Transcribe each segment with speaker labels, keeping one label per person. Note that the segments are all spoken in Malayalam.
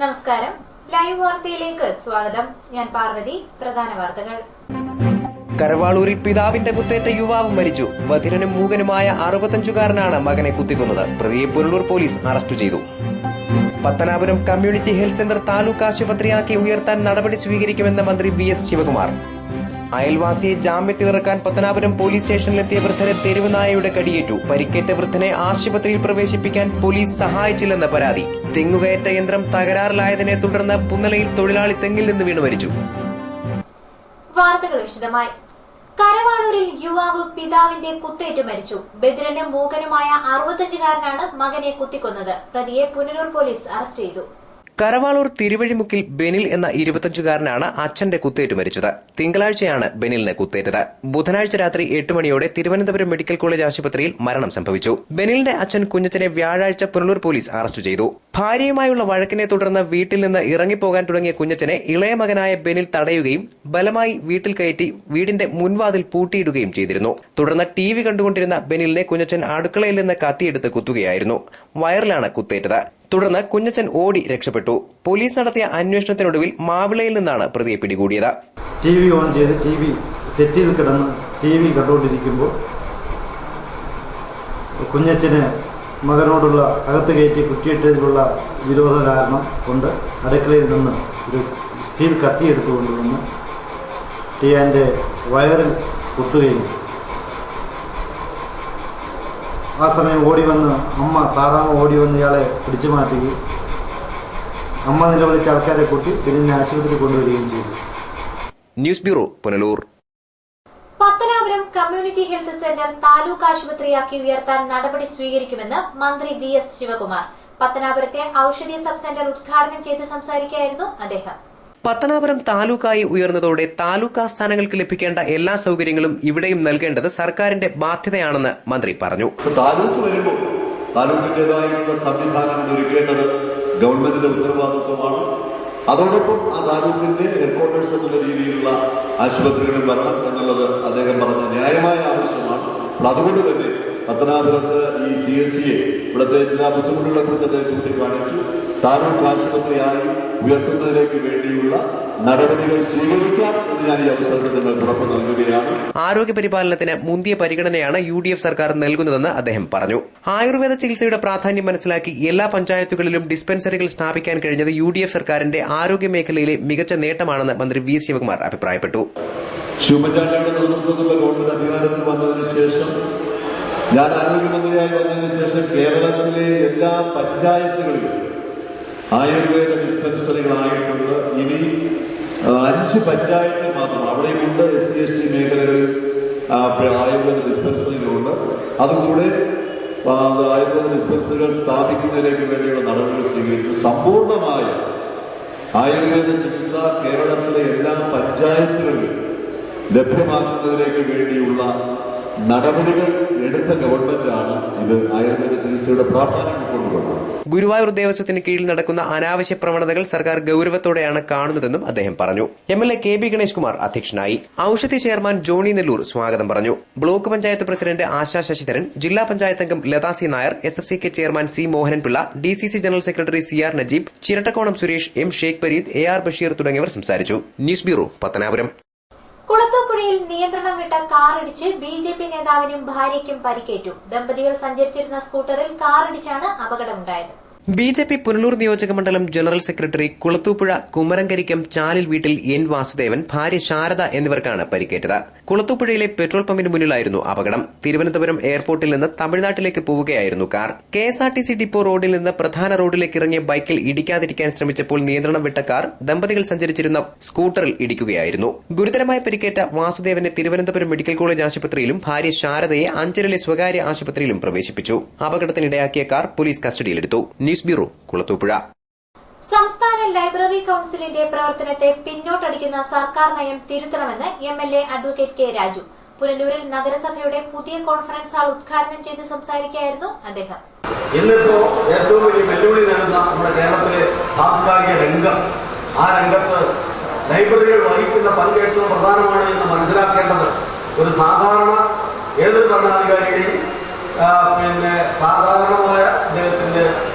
Speaker 1: നമസ്കാരം, ലൈവ് വാർത്തയിലേക്ക് സ്വാഗതം. ഞാൻ പാർവതി. പ്രധാന വാർത്തകൾ.
Speaker 2: കരവാളൂരിൽ പിതാവിന്റെ കുത്തേറ്റ യുവാവ് മരിച്ചു. ബധിരനും മൂകനുമായ 65-കാരനാണ് മകനെ കുത്തിക്കൊന്നത്. പ്രതിയെ പുനലൂർ പോലീസ് അറസ്റ്റ് ചെയ്തു. Pathanapuram community health centre taluk ആശുപത്രിയാക്കി ഉയർത്താൻ നടപടി സ്വീകരിക്കുമെന്ന് മന്ത്രി VS ശിവകുമാർ. അയൽവാസിയെ ജാമ്യത്തിലിറക്കാൻ പത്തനാപുരം പോലീസ് സ്റ്റേഷനിലെത്തിയ വൃദ്ധനെ തെരുവ് നായയുടെ കടിയേറ്റു. പരിക്കേറ്റ വൃദ്ധനെ ആശുപത്രിയിൽ പ്രവേശിപ്പിക്കാൻ പോലീസ് സഹായിച്ചില്ലെന്ന് പരാതി. തെങ്ങുകയറ്റ യന്ത്രം തകരാറിലായതിനെ തുടർന്ന് പുന്നലയിൽ തൊഴിലാളി തെങ്ങിൽ നിന്ന് വീണ് മരിച്ചു.
Speaker 1: വാർത്തകൾ വിശദമായി. കരവാളൂരിൽ യുവാവ് പിതാവിന്റെ കുത്തേറ്റു മരിച്ചു. ബധിരനും മൂകനുമായ 65-കാരനാണ് മകനെ കുത്തിക്കൊന്നത്. പ്രതിയെ പുനലൂർ പോലീസ് അറസ്റ്റ് ചെയ്തു.
Speaker 2: കരവാളൂർ തിരുവഴിമുക്കിൽ ബെനിൽ എന്ന 25-കാരനാണ് അച്ഛന്റെ കുത്തേറ്റു മരിച്ചത്. തിങ്കളാഴ്ചയാണ് ബെനിലിന് കുത്തേറ്റത്. ബുധനാഴ്ച രാത്രി 8 മണിയോടെ തിരുവനന്തപുരം മെഡിക്കൽ കോളേജ് ആശുപത്രിയിൽ മരണം സംഭവിച്ചു. ബെനിലിന്റെ അച്ഛൻ കുഞ്ഞച്ചനെ വ്യാഴാഴ്ച പുനലൂർ പോലീസ് അറസ്റ്റ് ചെയ്തു. ഭാര്യയുമായുള്ള വഴക്കിനെ തുടർന്ന് വീട്ടിൽ നിന്ന് ഇറങ്ങിപ്പോകാൻ തുടങ്ങിയ കുഞ്ഞച്ചനെ ഇളയ മകനായ ബെനിൽ തടയുകയും ബലമായി വീട്ടിൽ കയറ്റി വീടിന്റെ മുൻവാതിൽ പൂട്ടിയിടുകയും ചെയ്തിരുന്നു. തുടർന്ന് TV കണ്ടുകൊണ്ടിരുന്ന ബെനിലിനെ കുഞ്ഞച്ചൻ അടുക്കളയിൽ നിന്ന് കത്തിയെടുത്ത് കുത്തുകയായിരുന്നു. വയറിലാണ് കുത്തേറ്റത്. തുടർന്ന് കുഞ്ഞച്ചൻ ഓടി രക്ഷപ്പെട്ടു. പോലീസ് നടത്തിയ അന്വേഷണത്തിനൊടുവിൽ മാവിളയിൽ നിന്നാണ് പ്രതിയെ പിടികൂടിയത്.
Speaker 3: TV ഓൺ ചെയ്ത് TV സെറ്റിൽ കിടന്ന് TV കണ്ടുകൊണ്ടിരിക്കുമ്പോൾ കുഞ്ഞച്ചന് മകനോടുള്ള അകത്ത് കയറ്റി കുറ്റിയിട്ടതിലുള്ള വിരോധ കാരണം കൊണ്ട് അടുക്കളയിൽ നിന്ന് ഒരു സ്റ്റീൽ കത്തിയെടുത്തുകൊണ്ടുവന്ന് ടിയാൻ്റെ വയറിൽ കുത്തുകയും ആ സമയം ഓടി വന്ന് സാറാമ്മ ഓടി വന്ന് ഇയാളെ പിടിച്ചു മാറ്റുകയും അമ്മ നിലവിളിച്ച ആൾക്കാരെ കൂട്ടി പിന്നെ ആശുപത്രി കൊണ്ടുവരികയും ചെയ്തു.
Speaker 2: News bureau, Punalur.
Speaker 1: Pathanapuram community health centre taluk ആശുപത്രിയാക്കി ഉയർത്താൻ നടപടി സ്വീകരിക്കുമെന്ന് മന്ത്രി VS ശിവകുമാർ. പത്തനാപുരത്തെ ഔഷധി സബ് സെന്റർ ഉദ്ഘാടനം ചെയ്ത് സംസാരിക്കുകയായിരുന്നു അദ്ദേഹം.
Speaker 2: പത്തനാപുരം താലൂക്കായി ഉയർന്നതോടെ താലൂക്ക് ആസ്ഥാനങ്ങൾക്ക് ലഭിക്കേണ്ട എല്ലാ സൗകര്യങ്ങളും ഇവിടെയും നൽകേണ്ടത് സർക്കാരിന്റെ ബാധ്യതയാണെന്ന് മന്ത്രി പറഞ്ഞു.
Speaker 4: താലൂക്ക് വരുമ്പോൾ താലൂക്കിന്റേതായുള്ള സംവിധാനങ്ങൾ ഒരുക്കേണ്ടത് ഗവൺമെന്റിന്റെ ഉത്തരവാദിത്വമാണ്. അതോടൊപ്പം ആ താലൂക്കിന്റെ ഹെഡ്ക്വാർട്ടേഴ്സ് എന്നുള്ള രീതിയിലുള്ള ആശുപത്രികളിൽ വരണം എന്നുള്ളത് അദ്ദേഹം പറഞ്ഞ ന്യായമായ ആവശ്യമാണ്. അതുകൊണ്ട് തന്നെ പത്തനാപുരത്ത് ഈ CSCയെ ഇവിടുത്തെ ചില ബുദ്ധിമുട്ടുകളെ കുറിച്ച് അദ്ദേഹം ചൂണ്ടിക്കാണിച്ചു. താലൂക്ക് ആശുപത്രിയായി ഉയർത്തുന്നതിലേക്ക് വേണ്ടിയുള്ള നടപടികൾ സ്വീകരിക്കാം എന്ന് ഞാൻ ഈ അവസരത്തിൽ നിങ്ങൾക്ക് ഉറപ്പ് നൽകുകയാണ്.
Speaker 2: ആരോഗ്യ പരിപാലനത്തിന് മുന്തിയ പരിഗണനയാണ് UDF സർക്കാർ നൽകുന്നതെന്ന് അദ്ദേഹം പറഞ്ഞു. ആയുർവേദ ചികിത്സയുടെ പ്രാധാന്യം മനസ്സിലാക്കി എല്ലാ പഞ്ചായത്തുകളിലും ഡിസ്പെൻസറികൾ സ്ഥാപിക്കാൻ കഴിഞ്ഞത് UDF സർക്കാരിന്റെ ആരോഗ്യ മേഖലയിലെ മികച്ച നേട്ടമാണെന്ന് മന്ത്രി VS ശിവകുമാർ അഭിപ്രായപ്പെട്ടു.
Speaker 4: ഉമ്മൻചാണ്ടിയുടെ നേതൃത്വത്തിലുള്ള ഗവൺമെന്റ് അധികാരത്തിൽ വന്നതിന് ശേഷം, ഞാൻ ആരോഗ്യമന്ത്രിയായി വന്നതിന് ശേഷം കേരളത്തിലെ എല്ലാ പഞ്ചായത്തുകളിലും ആയുർവേദ ഡിസ്പെൻസറികളായിട്ടുണ്ട്. ഇനി 5 പഞ്ചായത്തിൽ മാത്രം അവിടെയുണ്ട് SC/ST മേഖലകളിൽ ആയുർവേദ ഡിസ്പെൻസറികളുണ്ട്. അതുകൂടെ ആയുർവേദ ഡിസ്പെൻസറികൾ സ്ഥാപിക്കുന്നതിലേക്ക് വേണ്ടിയുള്ള നടപടികൾ സ്വീകരിക്കും. സമ്പൂർണമായ ആയുർവേദ ചികിത്സ കേരളത്തിലെ എല്ലാ പഞ്ചായത്തുകളിലും ലഭ്യമാക്കുന്നതിലേക്ക് വേണ്ടിയുള്ള നടപടികൾ എടുത്ത ഗവൺമെന്റാണ്. ഇത് ആയുർവേദ ചികിത്സയുടെ പ്രാധാന്യം കൊണ്ടുവന്നത്.
Speaker 2: ഗുരുവായൂർ ദേവസ്വത്തിന് കീഴിൽ നടക്കുന്ന അനാവശ്യ പ്രവണതകൾ സർക്കാർ ഗൌരവത്തോടെയാണ് കാണുന്നതെന്നും അദ്ദേഹം പറഞ്ഞു. MLA KB ഗണേഷ് കുമാർ അധ്യക്ഷനായി. ഔഷധി ചെയർമാൻ ജോണി നെല്ലൂർ സ്വാഗതം പറഞ്ഞു. ബ്ലോക്ക് പഞ്ചായത്ത് പ്രസിഡന്റ് ആശാ ശശിധരൻ, ജില്ലാ പഞ്ചായത്ത് അംഗം Latha C Nair, SFCK chairman C Mohananpillai, DCC general secretary CR Najeeb, Chirattakkonam Suresh, M Shaikh Pareed, AR Basheer തുടങ്ങിയവർ സംസാരിച്ചു. News bureau, Pathanapuram.
Speaker 1: കുളത്തൂപ്പുഴയിൽ നിയന്ത്രണം വിട്ട കാറിടിച്ച് BJP നേതാവിനും ഭാര്യയ്ക്കും പരിക്കേറ്റു. ദമ്പതികൾ സഞ്ചരിച്ചിരുന്ന സ്കൂട്ടറിൽ കാറിടിച്ചാണ് അപകടമുണ്ടായത്.
Speaker 2: BJP പുനലൂർ നിയോജകമണ്ഡലം ജനറൽ സെക്രട്ടറി കുളത്തൂപ്പുഴ കുമരങ്കരിക്കം ചാലിൽ വീട്ടിൽ N വാസുദേവൻ, ഭാര്യ ശാരദ എന്നിവർക്കാണ് പരിക്കേറ്റത്. കുളത്തൂപ്പുഴയിലെ പെട്രോൾ പമ്പിന് മുന്നിലായിരുന്നു അപകടം. തിരുവനന്തപുരം എയർപോർട്ടിൽ നിന്ന് തമിഴ്നാട്ടിലേക്ക് പോവുകയായിരുന്നു കാർ. KSRTC ഡിപ്പോ റോഡിൽ നിന്ന് പ്രധാന റോഡിലേക്ക് ഇറങ്ങിയ ബൈക്കിൽ ഇടിക്കാതിരിക്കാൻ ശ്രമിച്ചപ്പോൾ നിയന്ത്രണം വിട്ട കാർ ദമ്പതികൾ സഞ്ചരിച്ചിരുന്ന സ്കൂട്ടറിൽ ഇടിക്കുകയായിരുന്നു. ഗുരുതരമായി പരിക്കേറ്റ വാസുദേവനെ തിരുവനന്തപുരം മെഡിക്കൽ കോളേജ് ആശുപത്രിയിലും ഭാര്യ ശാരദയെ അഞ്ചലിലെ സ്വകാര്യ ആശുപത്രിയിലും പ്രവേശിപ്പിച്ചു. അപകടത്തിനിടയാക്കിയ കാർ പോലീസ് കസ്റ്റഡിയിലെടുത്തു. News bureau, Kulathupuzha.
Speaker 1: സംസ്ഥാന ലൈബ്രറി കൌൺസിലിന്റെ പ്രവർത്തനത്തെ പിന്നോട്ടടിക്കുന്ന സർക്കാർ നയം തിരുത്തണമെന്ന് MLA അഡ്വക്കേറ്റ് K രാജു. പുനലൂരിൽ നഗരസഭയുടെ പുതിയ കോൺഫറൻസ് ഹാൾ ഉദ്ഘാടനം ചെയ്ത് സംസാരിക്കുകയായിരുന്നു അദ്ദേഹം.
Speaker 5: ഇന്നിപ്പോ ഏറ്റവും വലിയ വെല്ലുവിളി നേടുന്ന നമ്മുടെ കേരളത്തിലെ സാംസ്കാരിക രംഗം, ആ രംഗത്ത് ലൈബ്രറികൾ വഹിക്കുന്ന പങ്ക് ഏറ്റവും പ്രധാനമാണ് എന്ന് മനസ്സിലാക്കേണ്ടത് ഒരു സാധാരണ ഏതൊരു ഭരണാധികാരിയുടെയും സാധാരണമായ അദ്ദേഹത്തിന്റെ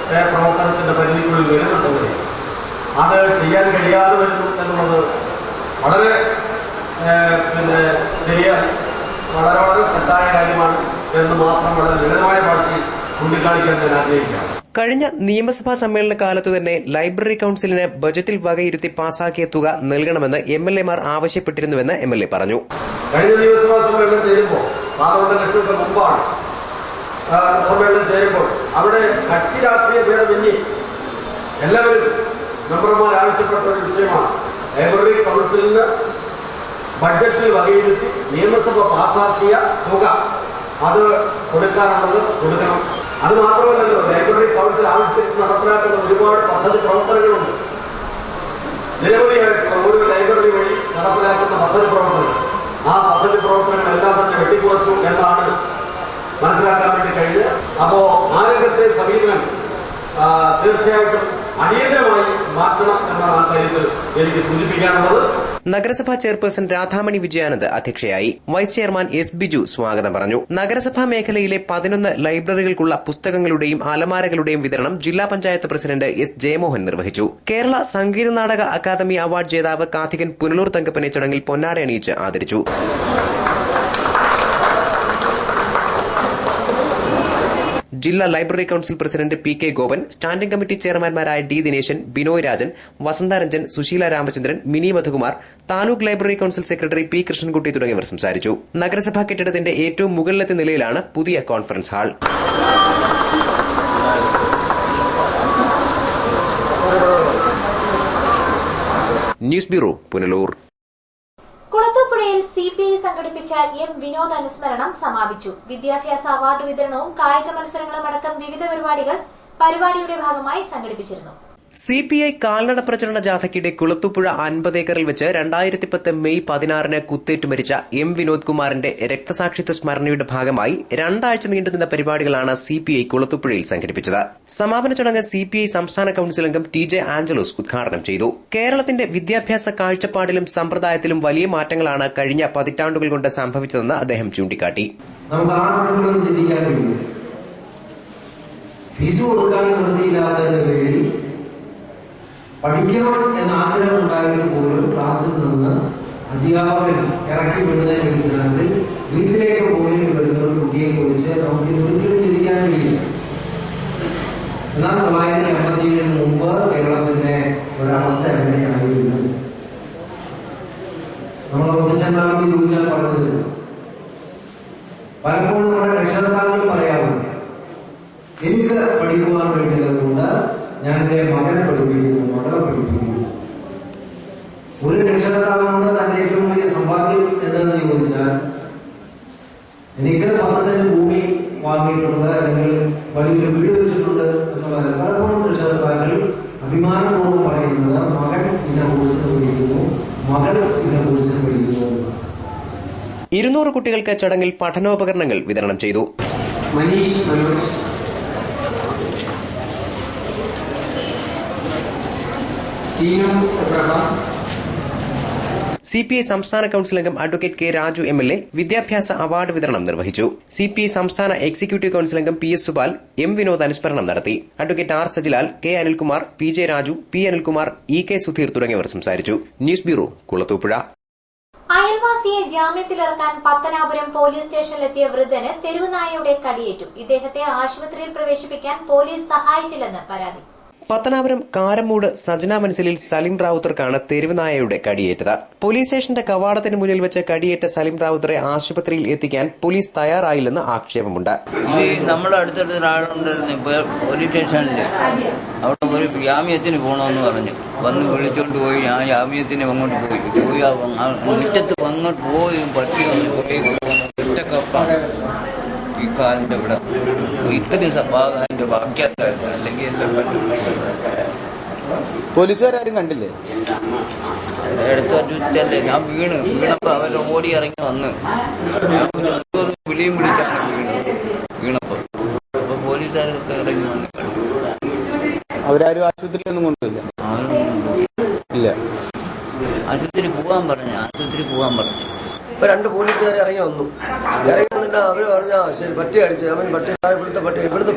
Speaker 5: പ്രവർത്തനത്തിന്റെ പരിധിക്കുള്ളിൽ വരുന്ന സംഗതി. അത് ചെയ്യാൻ കഴിയാതെ വരുന്നു എന്നുള്ളത് വളരെ വളരെ തെറ്റായ കാര്യമാണ് എന്ന് മാത്രം വളരെ ലളിതമായ ഭാഷയിൽ ചൂണ്ടിക്കാണിക്കാൻ ഞാൻ ആഗ്രഹിക്കുകയാണ്.
Speaker 2: കഴിഞ്ഞ നിയമസഭാ സമ്മേളന കാലത്തു തന്നെ ലൈബ്രറി കൌൺസിലിന് ബജറ്റിൽ വകയിരുത്തി പാസാക്കിയ തുക നൽകണമെന്ന് MLA-മാർ ആവശ്യപ്പെട്ടിരുന്നുവെന്ന് MLA പറഞ്ഞു.
Speaker 5: കഴിഞ്ഞ നിയമസഭാ സമ്മേളനം ചേരുമ്പോൾ പാർലമെന്റ് ഇലക്ഷനൊക്കെ മുമ്പാണ് സമ്മേളനം ചേരുമ്പോൾ അവിടെ കക്ഷി രാഷ്ട്രീയ ഭേദമന്യേ എല്ലാവരും മെമ്പർമാർ ആവശ്യപ്പെട്ട ഒരു വിഷയമാണ് ലൈബ്രറി കൌൺസിലിന് ബഡ്ജറ്റിൽ വകയിരുത്തി നിയമസഭ പാസാക്കിയ തുക അത് കൊടുക്കാനുള്ളത് കൊടുക്കണം. അത് മാത്രമല്ലല്ലോ, ലൈബ്രറി കൗൺസിൽ ആവിഷ്കരിച്ച് നടപ്പിലാക്കുന്ന ഒരുപാട് പദ്ധതി പ്രവർത്തനങ്ങളുണ്ട്. നിരവധിയായിട്ടുള്ള ഒരു ലൈബ്രറി വഴി നടപ്പിലാക്കുന്ന പദ്ധതി പ്രവർത്തനങ്ങൾ, ആ പദ്ധതി പ്രവർത്തനങ്ങളെല്ലാം തന്നെ വെട്ടിക്കുറച്ചു എന്നാണ് മനസ്സിലാക്കാൻ വേണ്ടി കഴിഞ്ഞത്. അപ്പോൾ ആ രംഗത്തെ സമീപനം തീർച്ചയായിട്ടും അടിയന്തരമായി മാറ്റണം എന്നാണ് ആ കാര്യത്തിൽ എനിക്ക് സൂചിപ്പിക്കാനുള്ളത്.
Speaker 2: നഗരസഭാ ചെയർപേഴ്സൺ രാധാമണി വിജയാനന്ദ് അധ്യക്ഷയായി. Vice chairman S. ബിജു സ്വാഗതം പറഞ്ഞു. നഗരസഭാ മേഖലയിലെ 11 ലൈബ്രറികൾക്കുള്ള പുസ്തകങ്ങളുടെയും അലമാരകളുടെയും വിതരണം ജില്ലാ പഞ്ചായത്ത് പ്രസിഡന്റ് S. ജയമോഹൻ നിർവഹിച്ചു. കേരള സംഗീത നാടക അക്കാദമി അവാർഡ് ജേതാവ് കാർത്തികൻ പുനലൂർ തങ്കപ്പനെ ചടങ്ങിൽ പൊന്നാട അണിയിച്ച് ആദരിച്ചു. ജില്ലാ library council president P.K. Gopan, standing committee ചെയർമാൻമാരായ D. Dineshan, Binoy Rajan, Vasantharanjan, Susheela Ramachandran, Mini Madhukumar, taluk library council secretary P. Krishnankutty തുടങ്ങിയവർ സംസാരിച്ചു. നഗരസഭാ കെട്ടിടത്തിന്റെ ഏറ്റവും മുകളിലത്തെ നിലയിലാണ് പുതിയ conference hall. News bureau, Punalur.
Speaker 1: കുളത്തൂപ്പുഴയിൽ CPI സംഘടിപ്പിച്ച M. വിനോദ് അനുസ്മരണം സമാപിച്ചു. വിദ്യാഭ്യാസ അവാർഡ് വിതരണവും കായിക മത്സരങ്ങളും അടക്കം വിവിധ പരിപാടിയുടെ ഭാഗമായി സംഘടിപ്പിച്ചിരുന്നു.
Speaker 2: CPI കാൽനട പ്രചരണ ജാഥയ്ക്കിടെ കുളത്തൂപ്പുഴ 50 ഏക്കറിൽ വെച്ച് 2010 മെയ് 16 കുത്തേറ്റു മരിച്ച M. വിനോദ് കുമാറിന്റെ രക്തസാക്ഷിത്വ സ്മരണയുടെ ഭാഗമായി 2 ആഴ്ച നീണ്ടുനിന്ന പരിപാടികളാണ് CPI കുളത്തൂപ്പുഴയിൽ സംഘടിപ്പിച്ചത്. സമാപന ചടങ്ങ് CPI സംസ്ഥാന കൌൺസിൽ അംഗം TJ ആഞ്ചലോസ് ഉദ്ഘാടനം ചെയ്തു. കേരളത്തിന്റെ വിദ്യാഭ്യാസ കാഴ്ചപ്പാടിലും സമ്പ്രദായത്തിലും വലിയ മാറ്റങ്ങളാണ് കഴിഞ്ഞ പതിറ്റാണ്ടുകൾ കൊണ്ട് സംഭവിച്ചതെന്ന് അദ്ദേഹം ചൂണ്ടിക്കാട്ടി.
Speaker 6: പഠിക്കണം എന്ന ആഗ്രഹം ഉണ്ടായിട്ട് പോലും ക്ലാസ്സിൽ നിന്ന് അധ്യാപകൻ ഇറക്കി വിടുന്നതിന്റെ അടിസ്ഥാനത്തിൽ വീട്ടിലേക്ക് പോയി വരുന്ന ഒരു കുട്ടിയെ കുറിച്ച് നമുക്ക് ഒരിക്കലും ചിന്തിക്കാൻ കഴിയില്ല. എന്നാൽ 1957 മുമ്പ് കേരളത്തിന്റെ ഒരവസ്ഥ എങ്ങനെയായിരുന്നു? നമ്മൾ പൊതുശതമാനം ചോദിച്ചാൽ പറഞ്ഞത് പലപ്പോഴും നമ്മുടെ രക്ഷകർത്താക്കൾ പറയാറുണ്ട്, എനിക്ക് പഠിക്കുവാൻ വേണ്ടിയതുകൊണ്ട് ഞാൻ എന്റെ മകനെ പഠിപ്പിക്കുന്നു, മകളെ പഠിപ്പിക്കുന്നു. ഒരു രക്ഷകർത്താവിനോട് തന്റെ ഏറ്റവും വലിയ സമ്പാദ്യം എന്തെന്ന് ചോദിച്ചാൽ, എനിക്ക് 10 സെന്റ് ഭൂമി വാങ്ങിയിട്ടുണ്ട് അല്ലെങ്കിൽ വലിയൊരു വീട് വെച്ചിട്ടുണ്ട് എന്നുള്ളത് പലപ്പോഴും രക്ഷകർത്താക്കൾ അഭിമാനപൂർവ്വം പറയുന്നത് മകൻ ഇന്ന കോഴ്സിന് പഠിക്കുന്നു, മകൾ ഇന്ന കോഴ്സിന് പഠിക്കുന്നു.
Speaker 2: 200 കുട്ടികൾക്ക് ചടങ്ങിൽ പഠനോപകരണങ്ങൾ വിതരണം ചെയ്തു. CPI സംസ്ഥാന കൌൺസിൽ അംഗം അഡ്വക്കേറ്റ് K. രാജു MLA വിദ്യാഭ്യാസ അവാർഡ് വിതരണം നിർവഹിച്ചു. CPI സംസ്ഥാന എക്സിക്യൂട്ടീവ് കൌൺസിൽ അംഗം PS സുബാൽ M. വിനോദ് അനുസ്മരണം നടത്തി. Advocate R. Sajilal, K. Anilkumar, PJ Raju, P. Anilkumar, EK. Sudheer തുടങ്ങിയവർ സംസാരിച്ചു. News bureau, Kulathupuzha.
Speaker 1: അയൽവാസിയെ ജാമ്യത്തിലിറക്കാൻ പത്തനാപുരം പോലീസ് സ്റ്റേഷനിലെത്തിയ വൃദ്ധന് തെരുവുനായയുടെ കടിയേറ്റു. ഇദ്ദേഹത്തെ ആശുപത്രിയിൽ പ്രവേശിപ്പിക്കാൻ പോലീസ് സഹായിച്ചില്ലെന്ന് പരാതി.
Speaker 2: പത്തനാപുരം കാരമൂട് സജന മനസ്സിലിൽ സലിം റാവുത്തർക്കാണ് തെരുവുനായയുടെ കടിയേറ്റത്. പോലീസ് സ്റ്റേഷന്റെ കവാടത്തിന് മുന്നിൽ വെച്ച് കടിയേറ്റ സലിം റാവുത്തറെ ആശുപത്രിയിൽ എത്തിക്കാൻ പോലീസ് തയ്യാറായില്ലെന്ന് ആക്ഷേപമുണ്ട്.
Speaker 7: നമ്മുടെ അടുത്തടുത്ത ഒരാളുണ്ടായിരുന്നു പോലീസ് സ്റ്റേഷനിൽ, അവിടെ ഒരു ജാമ്യത്തിന് പോകണമെന്ന് പറഞ്ഞു. വന്ന് വിളിച്ചോണ്ട് പോയി. ഞാൻ ജാമ്യത്തിന് അങ്ങോട്ട് പോയി മുറ്റത്ത് അങ്ങോട്ട് പോയി പട്ടി ഒറ്റക്കപ്പാണ് ഈ കാലിന്റെ ഇവിടെ ഇത്രയും ഭാഗം അതിന്റെ ബാക്കിയാത്തായിരുന്നു. അല്ലെങ്കിൽ എല്ലാം പറ്റും.
Speaker 8: പോലീസുകാരും കണ്ടില്ലേ?
Speaker 7: എടുത്തല്ലേ ഞാൻ വീണപ്പോ അവരെ ഓടി ഇറങ്ങി വന്ന് വിളിയും വിളിച്ചാണ് വീണപ്പോ അപ്പൊ പോലീസുകാരൊക്കെ ഇറങ്ങി വന്ന് കണ്ടു.
Speaker 8: അവരാരും ആശുപത്രിയിലൊന്നും കൊണ്ടുപോയില്ല? ഇല്ല.
Speaker 7: ആശുപത്രി പോകാൻ പറഞ്ഞു.
Speaker 9: ഇപ്പൊ 2 പോലീസുകാർ ഇറങ്ങി വന്നു. ഇറങ്ങി വന്നിട്ട് അവര് പറഞ്ഞാ ശരി പട്ടി അടിച്ചു. അവൻ ഇവിടുത്തെ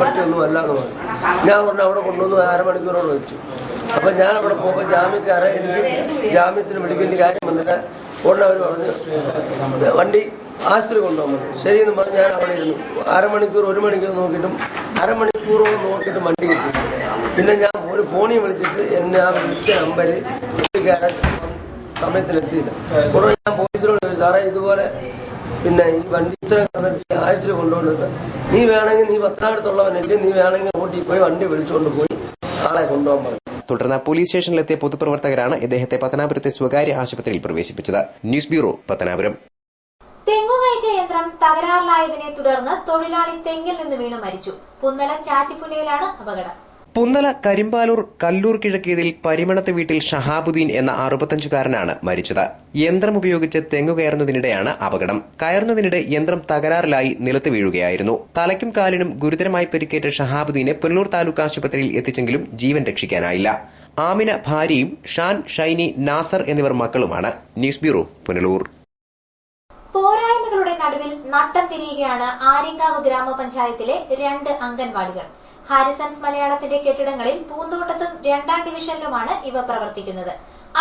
Speaker 9: പട്ടി ഒന്നും അല്ല എന്ന് പറഞ്ഞു. ഞാൻ പറഞ്ഞു അവിടെ കൊണ്ടുവന്ന് 1/2 മണിക്കൂറോട് വെച്ചു. അപ്പം ഞാൻ അവിടെ പോകുമ്പോൾ ജാമ്യക്കാരെ എനിക്ക് ജാമ്യത്തിന് വിളിക്കേണ്ട കാര്യം വന്നിട്ട് ഉടനെ അവർ പറഞ്ഞു വണ്ടി ആശുപത്രി കൊണ്ടുപോകാൻ പറഞ്ഞു. ശരിയെന്ന് പറഞ്ഞ് ഞാൻ അവിടെ ഇരുന്നു. അരമണിക്കൂർ 1 മണിക്കൂർ നോക്കിയിട്ടും അരമണിക്കൂറോളം നോക്കിയിട്ട് വണ്ടി കിട്ടി. പിന്നെ ഞാൻ ഒരു ഫോണിൽ വിളിച്ചിട്ട് എന്നെ ആ വിളിച്ച നമ്പറിൽ പുള്ളിക്കാരൻ സമയത്തിലെത്തിയില്ല. ഉടനെ ഞാൻ പോലീസിനോട് ചോദിച്ചു, സാറേ ഇതുപോലെ പിന്നെ ഈ വണ്ടി ഇത്രയും കിടന്നിട്ട് ആശുപത്രി കൊണ്ടുപോകുന്നുണ്ട്, നീ വേണമെങ്കിൽ നീ പത്തനാപുരത്തുള്ളവനല്ലേ, നീ വേണമെങ്കിൽ റോട്ടിൽ പോയി വണ്ടി വിളിച്ചുകൊണ്ട് പോയി ആളെ കൊണ്ടുപോകാൻ പറഞ്ഞു.
Speaker 2: തുടർന്ന് പോലീസ് സ്റ്റേഷനിലെത്തിയ പൊതുപ്രവർത്തകരാണ് ഇദ്ദേഹത്തെ പത്തനാപുരത്തെ സ്വകാര്യ ആശുപത്രിയിൽ പ്രവേശിപ്പിച്ചത്. News bureau, Pathanapuram.
Speaker 1: തെങ്ങുകയറ്റ യന്ത്രം തകരാറിലായതിനെ തുടർന്ന് തൊഴിലാളി തെങ്ങിൽ നിന്ന് വീണു മരിച്ചു. പുന്നല ചാച്ചിപ്പുന്നയിലാണ് അപകടം.
Speaker 2: പുന്നല കരിമ്പാലൂർ കല്ലൂർ കിഴക്കേതിൽ പരിമണത്ത് വീട്ടിൽ ഷഹാബുദ്ദീൻ എന്ന 65-കാരനാണ് മരിച്ചത്. യന്ത്രം ഉപയോഗിച്ച് തെങ്ങു കയറുന്നതിനിടെയാണ് അപകടം. കയറുന്നതിനിടെ യന്ത്രം തകരാറിലായി നിലത്ത് വീഴുകയായിരുന്നു. തലയ്ക്കും കാലിനും ഗുരുതരമായി പരിക്കേറ്റ ഷഹാബുദ്ദീനെ പുനലൂർ താലൂക്ക് ആശുപത്രിയിൽ എത്തിച്ചെങ്കിലും ജീവൻ രക്ഷിക്കാനായില്ല. ആമിന ഭാര്യയും ഷാൻ, ഷൈനി, നാസർ എന്നിവർ മക്കളുമാണ്. News bureau, Punalur.
Speaker 1: പോരായ്മകളുടെ നടുവിൽ നട്ടം തിരിയുകയാണ് ആര്യങ്കാവ് ഗ്രാമപഞ്ചായത്തിലെ 2 അംഗൻവാടികൾ. ഹാരിസൺസ് മലയാളത്തിന്റെ കെട്ടിടങ്ങളിൽ പൂന്തോട്ടത്തും 2ാം ഡിവിഷനിലുമാണ് ഇവ പ്രവർത്തിക്കുന്നത്.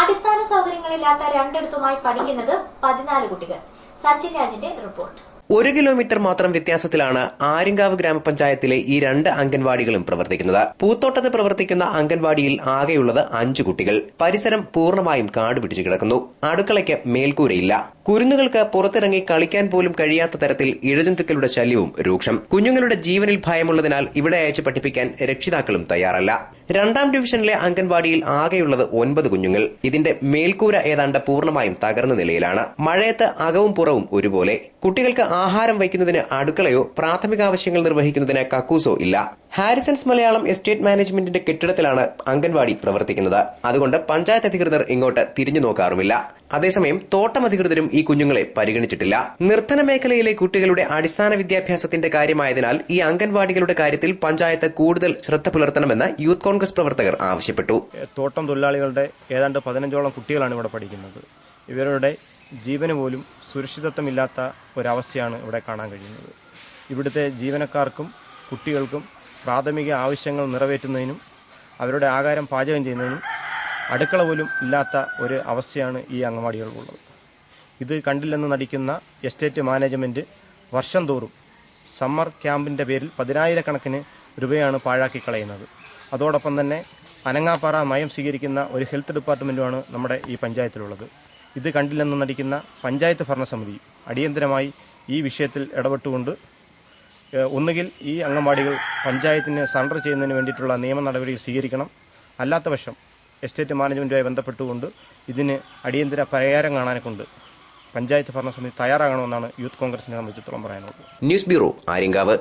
Speaker 1: അടിസ്ഥാന സൗകര്യങ്ങളില്ലാത്ത 2ഇടത്തുമായി പഠിക്കുന്നത് 14 കുട്ടികൾ. സച്ചിൻ രാജിന്റെ റിപ്പോർട്ട്.
Speaker 2: 1 കിലോമീറ്റർ മാത്രം വ്യത്യാസത്തിലാണ് ആര്യങ്കാവ് ഗ്രാമപഞ്ചായത്തിലെ ഈ 2 അംഗൻവാടികളും പ്രവർത്തിക്കുന്നത്. പൂത്തോട്ടത്ത് പ്രവർത്തിക്കുന്ന അംഗൻവാടിയിൽ ആകെയുള്ളത് 5 കുട്ടികൾ. പരിസരം പൂർണ്ണമായും കാടുപിടിച്ചു കിടക്കുന്നു. അടുക്കളയ്ക്ക് മേൽക്കൂരയില്ല. കുരുന്നുകൾക്ക് പുറത്തിറങ്ങി കളിക്കാൻ പോലും കഴിയാത്ത തരത്തിൽ ഇഴജന്തുക്കളുടെ ശല്യവും രൂക്ഷം. കുഞ്ഞുങ്ങളുടെ ജീവനിൽ ഭയമുള്ളതിനാൽ ഇവിടെ അയച്ച് പഠിപ്പിക്കാൻ രക്ഷിതാക്കളും തയ്യാറല്ല. 2ാം ഡിവിഷനിലെ അംഗൻവാടിയിൽ ആകെയുള്ളത് 9 കുഞ്ഞുങ്ങൾ. ഇതിന്റെ മേൽക്കൂര ഏതാണ്ട് പൂർണ്ണമായും തകർന്ന നിലയിലാണ്. മഴയത്ത് അകവും പുറവും ഒരുപോലെ. കുട്ടികൾക്ക് ആഹാരം വയ്ക്കുന്നതിന് അടുക്കളയോ പ്രാഥമികാവശ്യങ്ങൾ നിർവഹിക്കുന്നതിന് കക്കൂസോ ഇല്ല. ഹാരിസൺസ് മലയാളം എസ്റ്റേറ്റ് മാനേജ്മെന്റിന്റെ കെട്ടിടത്തിലാണ് അംഗൻവാടി പ്രവർത്തിക്കുന്നത്. അതുകൊണ്ട് പഞ്ചായത്ത് അധികൃതർ ഇങ്ങോട്ട് തിരിഞ്ഞു നോക്കാറുമില്ല. അതേസമയം തോട്ടം അധികൃതരും ഈ കുഞ്ഞുങ്ങളെ പരിഗണിച്ചിട്ടില്ല. നിർധന മേഖലയിലെ കുട്ടികളുടെ അടിസ്ഥാന വിദ്യാഭ്യാസത്തിന്റെ കാര്യമായതിനാൽ ഈ അംഗൻവാടികളുടെ കാര്യത്തിൽ പഞ്ചായത്ത് കൂടുതൽ ശ്രദ്ധ പുലർത്തണമെന്ന് യൂത്ത് കോൺഗ്രസ് പ്രവർത്തകർ ആവശ്യപ്പെട്ടു.
Speaker 10: തോട്ടം തൊഴിലാളികളുടെ ഏതാണ്ട് 15ഓളം കുട്ടികളാണ് ഇവിടെ പഠിക്കുന്നത്. ഇവരുടെ ജീവന് പോലും സുരക്ഷിതത്വമില്ലാത്ത ഒരവസ്ഥയാണ് ഇവിടെ കാണാൻ കഴിയുന്നത്. ഇവിടുത്തെ ജീവനക്കാർക്കും കുട്ടികൾക്കും പ്രാഥമിക ആവശ്യങ്ങൾ നിറവേറ്റുന്നതിനും അവരുടെ ആഹാരം പാചകം ചെയ്യുന്നതിനും അടുക്കള പോലും ഇല്ലാത്ത ഒരു അവസ്ഥയാണ് ഈ അംഗൻവാടികൾക്കുള്ളത്. ഇത് കണ്ടില്ലെന്ന് നടിക്കുന്ന എസ്റ്റേറ്റ് മാനേജ്മെൻറ്റ് വർഷം തോറും സമ്മർ ക്യാമ്പിൻ്റെ പേരിൽ 10,000-കണക്കിന് രൂപയാണ് പാഴാക്കി കളയുന്നത്. അതോടൊപ്പം തന്നെ അനങ്ങാപ്പാറ മയം സ്വീകരിക്കുന്ന ഒരു ഹെൽത്ത് ഡിപ്പാർട്ട്മെൻറ്റുമാണ് നമ്മുടെ ഈ പഞ്ചായത്തിലുള്ളത്. ഇത് കണ്ടില്ലെന്ന് നടിക്കുന്ന പഞ്ചായത്ത് ഭരണസമിതി അടിയന്തരമായി ഈ വിഷയത്തിൽ ഇടപെട്ടുകൊണ്ട് ഒന്നുകിൽ ഈ അംഗൻവാടികൾ പഞ്ചായത്തിന് സറണ്ടർ ചെയ്യുന്നതിന് വേണ്ടിയിട്ടുള്ള നിയമ നടപടികൾ സ്വീകരിക്കണം. അല്ലാത്തപക്ഷം എസ്റ്റേറ്റ് മാനേജ്മെൻറ്റുമായി ബന്ധപ്പെട്ടുകൊണ്ട് ഇതിന് അടിയന്തര പരിഹാരം കാണാനെക്കൊണ്ട് പഞ്ചായത്ത് ഭരണസമിതി തയ്യാറാകണമെന്നാണ് യൂത്ത് കോൺഗ്രസിനെ സംബന്ധിച്ചിടത്തോളം പറയാനുള്ളത്.
Speaker 2: News bureau, Aryankavu.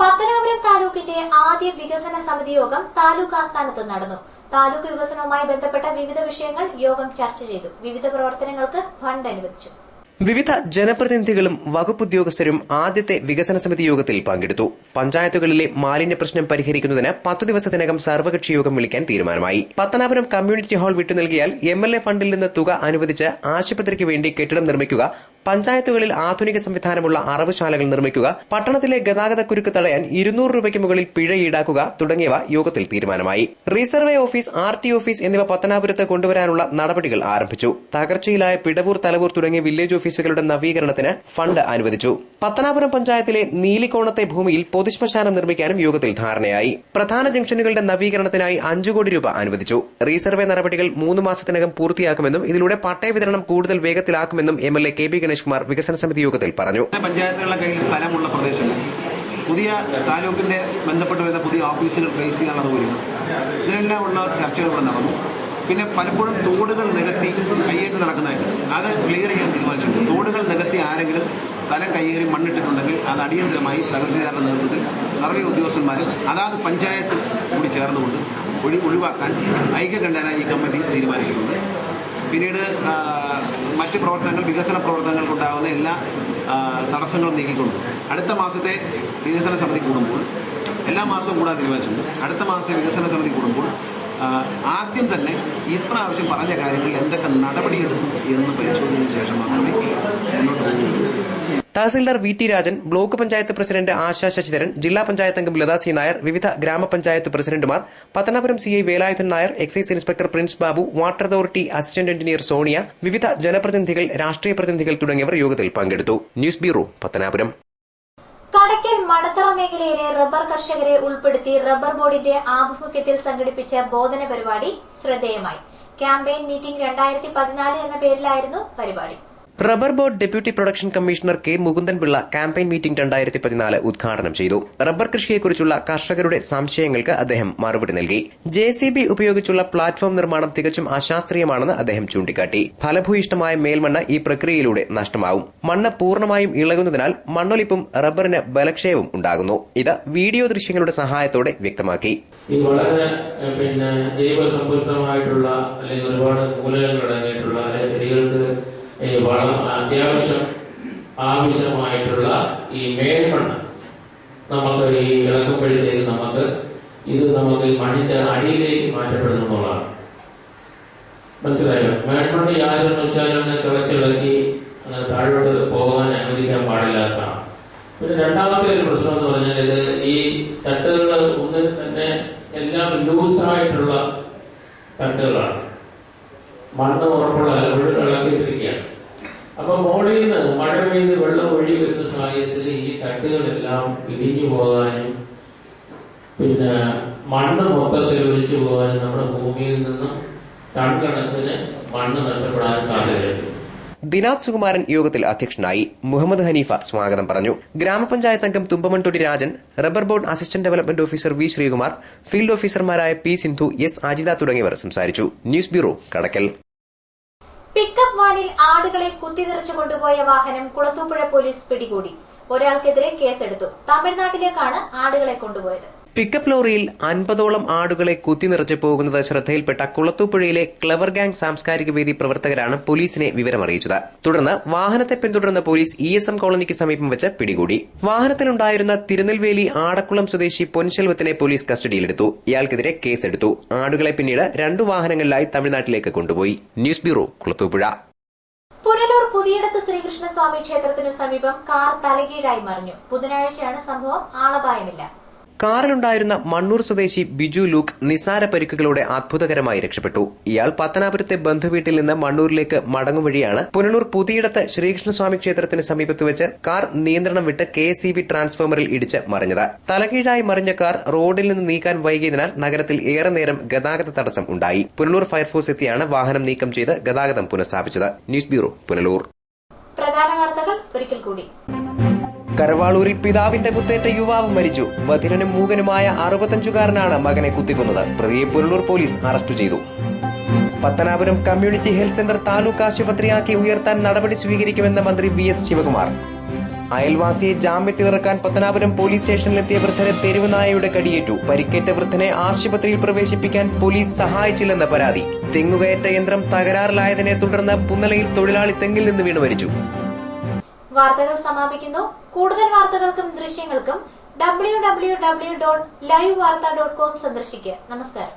Speaker 1: പത്തനാപുരം താലൂക്കിന്റെ ആദ്യ വികസന സമിതി യോഗം താലൂക്ക് ആസ്ഥാനത്ത് നടന്നു. താലൂക്ക് വികസനവുമായി ബന്ധപ്പെട്ട വിവിധ വിഷയങ്ങൾ യോഗം ചർച്ച ചെയ്തു. വിവിധ പ്രവർത്തനങ്ങൾക്ക് ഫണ്ട് അനുവദിച്ചു.
Speaker 2: വിവിധ ജനപ്രതിനിധികളും വകുപ്പുദ്യോഗസ്ഥരും ആദ്യത്തെ വികസന സമിതി യോഗത്തിൽ പങ്കെടുത്തു. പഞ്ചായത്തുകളിലെ മാലിന്യ പ്രശ്നം പരിഹരിക്കുന്നതിന് 10 ദിവസത്തിനകം സർവകക്ഷി യോഗം വിളിക്കാൻ തീരുമാനമായി. പത്തനാപുരം കമ്മ്യൂണിറ്റി ഹാൾ വിട്ടു നൽകിയാൽ MLA ഫണ്ടിൽ നിന്ന് തുക അനുവദിച്ച് ആശുപത്രിക്ക് വേണ്ടി കെട്ടിടം നിർമ്മിക്കുക, പഞ്ചായത്തുകളിൽ ആധുനിക സംവിധാനമുള്ള അറവുശാലകൾ നിർമ്മിക്കുക, പട്ടണത്തിലെ ഗതാഗതക്കുരുക്ക് തടയാൻ 200 രൂപയ്ക്ക് മുകളിൽ പിഴ ഈടാക്കുക തുടങ്ങിയവ യോഗത്തിൽ തീരുമാനമായി. റീസർവേ ഓഫീസ്, RT ഓഫീസ് എന്നിവ പത്തനാപുരത്ത് കൊണ്ടുവരാനുള്ള നടപടികൾ ആരംഭിച്ചു. തകർച്ചയിലായ പിടവൂർ, തലവൂർ തുടങ്ങിയ വില്ലേജ് ഓഫീസുകളുടെ നവീകരണത്തിന് ഫണ്ട് അനുവദിച്ചു. പത്തനാപുരം പഞ്ചായത്തിലെ നീലിക്കോണത്തെ ഭൂമിയിൽ പൊതുശ്മശാനം നിർമ്മിക്കാനും യോഗത്തിൽ ധാരണയായി. പ്രധാന ജംഗ്ഷനുകളുടെ നവീകരണത്തിനായി 5 കോടി രൂപ അനുവദിച്ചു. റീസർവേ നടപടികൾ 3 മാസത്തിനകം പൂർത്തിയാക്കുമെന്നും ഇതിലൂടെ പട്ടയ വിതരണം കൂടുതൽ വേഗത്തിലാക്കുമെന്നും MLA KB ഗണേഷ് കുമാർ വികസന സമിതി യോഗത്തിൽ പറഞ്ഞു.
Speaker 5: പഞ്ചായത്തുകളുടെ കയ്യിൽ സ്ഥലമുള്ള പ്രദേശങ്ങൾ പുതിയ താലൂക്കിന്റെ ബന്ധപ്പെട്ട് വരുന്ന പുതിയ ഓഫീസുകൾ പ്ലേസ് ചെയ്യാനുള്ള സൗകര്യങ്ങൾ ഇതിനെല്ലാം ഉള്ള ചർച്ചകൾ ഇവിടെ നടന്നു. പിന്നെ പലപ്പോഴും തോടുകൾ നികത്തി കയ്യേറ്റ് നടക്കുന്നതായിട്ട് അത് ക്ലിയർ ചെയ്യാൻ തീരുമാനിച്ചിട്ടുണ്ട്. തോടുകൾ നികത്തി ആരെങ്കിലും സ്ഥലം കയ്യേറി മണ്ണിട്ടിട്ടുണ്ടെങ്കിൽ അത് അടിയന്തരമായി തഹസിൽദാരുടെ നേതൃത്വത്തിൽ സർവേ ഉദ്യോഗസ്ഥന്മാരും അതാത് പഞ്ചായത്ത് കൂടി ചേർന്നുകൊണ്ട് ഒഴിവാക്കാൻ ഐക്യകണ്ഠേന ഈ കമ്മിറ്റി തീരുമാനിച്ചിട്ടുണ്ട്. പിന്നീട് മറ്റ് പ്രവർത്തനങ്ങൾ, വികസന പ്രവർത്തനങ്ങൾക്കുണ്ടാകുന്ന എല്ലാ തടസ്സങ്ങളും നീക്കിക്കൊണ്ട് അടുത്ത മാസത്തെ വികസന സമിതി കൂടുമ്പോൾ, എല്ലാ മാസവും കൂടാൻ തീരുമാനിച്ചിട്ടുണ്ട്. അടുത്ത മാസത്തെ വികസന സമിതി കൂടുമ്പോൾ ആദ്യം തന്നെ ഇപ്രാവശ്യം പറഞ്ഞ കാര്യങ്ങളിൽ എന്തൊക്കെ നടപടിയെടുത്തു എന്ന് പരിശോധിച്ചതിന് ശേഷം മാത്രമേ മുന്നോട്ട് പോകുകയുള്ളൂ.
Speaker 2: Tahsildar V T Rajan, block panchayat president Asha Sasidharan, ജില്ലാ പഞ്ചായത്ത് അംഗം ലതാ സി നായർ, വിവിധ ഗ്രാമപഞ്ചായത്ത് പ്രസിഡന്റുമാർ, Pathanapuram CI Velayudhan Nair, excise inspector Prince Babu, water authority assistant engineer Sonia, വിവിധ ജനപ്രതിനിധികൾ, രാഷ്ട്രീയ പ്രതിനിധികൾ തുടങ്ങിയവർ യോഗത്തിൽ പങ്കെടുത്തു. News bureau, Pathanapuram.
Speaker 1: കടയ്ക്കൽ മടത്തറ മേഖലയിലെ റബ്ബർ കർഷകരെ ഉൾപ്പെടുത്തി റബ്ബർ ബോർഡിന്റെ ആഭിമുഖ്യത്തിൽ സംഘടിപ്പിച്ച ബോധന പരിപാടി ശ്രദ്ധേയമായി. ക്യാമ്പയിൻ മീറ്റിംഗ് 2014 എന്ന പേരിലായിരുന്നു പരിപാടി.
Speaker 2: Rubber board deputy production commissioner K Mukundanpillai campaign meeting 2014 ഉദ്ഘാടനം ചെയ്തു. റബ്ബർ കൃഷിയെക്കുറിച്ചുള്ള കർഷകരുടെ സംശയങ്ങൾക്ക് അദ്ദേഹം മറുപടി നൽകി. JCB ഉപയോഗിച്ചുള്ള പ്ലാറ്റ്ഫോം നിർമ്മാണം തികച്ചും അശാസ്ത്രീയമാണെന്ന് അദ്ദേഹം ചൂണ്ടിക്കാട്ടി. ഫലഭൂയിഷ്ഠമായ മേൽമണ്ണ് ഈ പ്രക്രിയയിലൂടെ നഷ്ടമാവും. മണ്ണ് പൂർണ്ണമായും ഇളകുന്നതിനാൽ മണ്ണൊലിപ്പും റബ്ബറിന് ബലക്ഷയവും ഉണ്ടാകുന്നു. ഇത് വീഡിയോ ദൃശ്യങ്ങളുടെ സഹായത്തോടെ വ്യക്തമാക്കി.
Speaker 11: ഈ വളരെ ജൈവസമ്പുഷ്ടമായിട്ടുള്ള അല്ലെങ്കിൽ ഒരുപാട് മൂലകങ്ങൾ അടങ്ങിയിട്ടുള്ള ചെടികൾക്ക് ആവശ്യമായിട്ടുള്ള ഈ മേൽമണ്ണ് നമുക്ക് ഈ ഇളക്കുമ്പോഴത്തേക്ക് നമുക്ക് മണ്ണിന്റെ അടിയിലേക്ക് മാറ്റപ്പെടുന്നതാണ്. മനസ്സിലായോ? മേൽമണ്ണ് യാതൊരു വെച്ചാലും അങ്ങനെ തിളച്ചിളക്കി അങ്ങനെ താഴോട്ട് പോകാൻ അനുവദിക്കാൻ പാടില്ലാത്തതാണ്. പിന്നെ രണ്ടാമത്തെ ഒരു പ്രശ്നം എന്ന് പറഞ്ഞാൽ ഇത് ഈ തട്ടുകൾ ഒന്നിൽ തന്നെ എല്ലാം ലൂസായിട്ടുള്ള തട്ടുകളാണ്. മണ്ണ് ഉറപ്പുള്ള ഇളക്കിയിട്ടിരിക്കുകയാണ്. അപ്പൊ മോളിൽ നിന്ന് മഴ പെയ്ത് വെള്ളം ഒഴുകി വരുന്ന സാഹചര്യത്തിൽ ഈ തട്ടുകളെല്ലാം ഇടിഞ്ഞു പോകാനും പിന്നെ മണ്ണ് മൊത്തത്തിൽ ഒലിച്ചു പോകാനും നമ്മുടെ ഭൂമിയിൽ നിന്നും ടൺ കണക്കിന് മണ്ണ് നഷ്ടപ്പെടാനും സാധ്യതയുണ്ട്.
Speaker 2: ദിനാഥ് സുകുമാരൻ യോഗത്തിൽ അധ്യക്ഷനായി. മുഹമ്മദ് ഹനീഫ സ്വാഗതം പറഞ്ഞു. ഗ്രാമപഞ്ചായത്ത് അംഗം Thumbamonthodi Rajan, rubber board assistant development officer V Sreekumar, field ഓഫീസർമാരായ പി സിന്ധു, എസ് അജിത തുടങ്ങിയവർ സംസാരിച്ചു. ന്യൂസ് ബ്യൂറോ, കടക്കൽ.
Speaker 1: പിക്കപ്പ് വാനിൽ ആടുകളെ കുത്തിനിറച്ചു കൊണ്ടുപോയ വാഹനം കുളത്തൂപ്പുഴ പോലീസ് പിടികൂടി. ഒരാൾക്കെതിരെ കേസെടുത്തു. തമിഴ്നാട്ടിലേക്കാണ് ആടുകളെ കൊണ്ടുപോയത്.
Speaker 2: പിക്കപ്പ് ലോറിയിൽ 50ഓളം ആടുകളെ കുത്തിനിറച്ച് പോകുന്നത് ശ്രദ്ധയിൽപ്പെട്ട കുളത്തൂപ്പുഴയിലെ ക്ലവർ ഗാങ് സാംസ്കാരിക വേദി പ്രവർത്തകരാണ് പോലീസിനെ വിവരമറിയിച്ചത്. തുടർന്ന് വാഹനത്തെ പിന്തുടർന്ന പോലീസ് ESM കോളനിക്ക് സമീപം വെച്ച് പിടികൂടി. വാഹനത്തിലുണ്ടായിരുന്ന തിരുനെൽവേലി ആടക്കുളം സ്വദേശി പൊൻശെൽവത്തിനെ പോലീസ് കസ്റ്റഡിയിലെടുത്തു. ഇയാൾക്കെതിരെ കേസെടുത്തു. ആടുകളെ പിന്നീട് 2 വാഹനങ്ങളിലായി തമിഴ്നാട്ടിലേക്ക് കൊണ്ടുപോയി. News bureau, Kulathupuzha.
Speaker 1: പുനലൂർ പുതിയടത്ത് ശ്രീകൃഷ്ണസ്വാമി ക്ഷേത്രത്തിനു സമീപം കാർ തലകീഴായി മറിഞ്ഞു. ബുധനാഴ്ചയാണ് സംഭവം. ആളപായമില്ല.
Speaker 2: കാറിലുണ്ടായിരുന്ന മണ്ണൂർ സ്വദേശി ബിജു ലൂക്ക് നിസാര പരിക്കുകളോടെ അത്ഭുതകരമായി രക്ഷപ്പെട്ടു. ഇയാൾ പത്തനാപുരത്തെ ബന്ധുവീട്ടിൽ നിന്ന് മണ്ണൂരിലേക്ക് മടങ്ങും വഴിയാണ് പുനലൂർ പുതിയിടത്ത് ശ്രീകൃഷ്ണസ്വാമി ക്ഷേത്രത്തിന് സമീപത്ത് വെച്ച് കാർ നിയന്ത്രണം വിട്ട് KCB ട്രാൻസ്ഫോമറിൽ ഇടിച്ച് മറിഞ്ഞത്. തലകീഴായി മറിഞ്ഞ കാർ റോഡിൽ നിന്ന് നീക്കാൻ വൈകിയതിനാൽ നഗരത്തിൽ ഏറെ നേരം ഗതാഗത തടസ്സം ഉണ്ടായി. പുനലൂർ ഫയർഫോഴ്സ് എത്തിയാണ് വാഹനം നീക്കം ചെയ്ത് ഗതാഗതം പുനഃസ്ഥാപിച്ചത്. News bureau, Punalur.
Speaker 1: പ്രധാന വാർത്തകൾ ഒരിക്കൽ കൂടി.
Speaker 2: കരവാളൂരിൽ പിതാവിന്റെ കുത്തേറ്റ യുവാവ് മരിച്ചു. ബധിരനും മൂകനുമായ 65-കാരനാണ് മകനെ കുത്തിക്കൊന്നത്. പ്രതിയെ പുനലൂർ പോലീസ് അറസ്റ്റ് ചെയ്തു. Pathanapuram community health centre taluk ആശുപത്രിയാക്കി ഉയർത്താൻ നടപടി സ്വീകരിക്കുമെന്ന് മന്ത്രി VS ശിവകുമാർ. അയൽവാസിയെ ജാമ്യത്തിലിറക്കാൻ പത്തനാപുരം പോലീസ് സ്റ്റേഷനിലെത്തിയ വൃദ്ധന് തെരുവുനായയുടെ കടിയേറ്റു. പരിക്കേറ്റ വൃദ്ധനെ ആശുപത്രിയിൽ പ്രവേശിപ്പിക്കാൻ പോലീസ് സഹായിച്ചില്ലെന്ന് പരാതി. തെങ്ങുകയറ്റ യന്ത്രം തകരാറിലായതിനെ തുടർന്ന് പുന്നലയിൽ തൊഴിലാളി തെങ്ങിൽ നിന്ന് വീണ് മരിച്ചു.
Speaker 1: വാർത്തകൾ സമാപിക്കുന്നു. കൂടുതൽ വാർത്തകൾക്കും ദൃശ്യങ്ങൾക്കും www.livevarta.com സന്ദർശിക്കുക. നമസ്കാരം.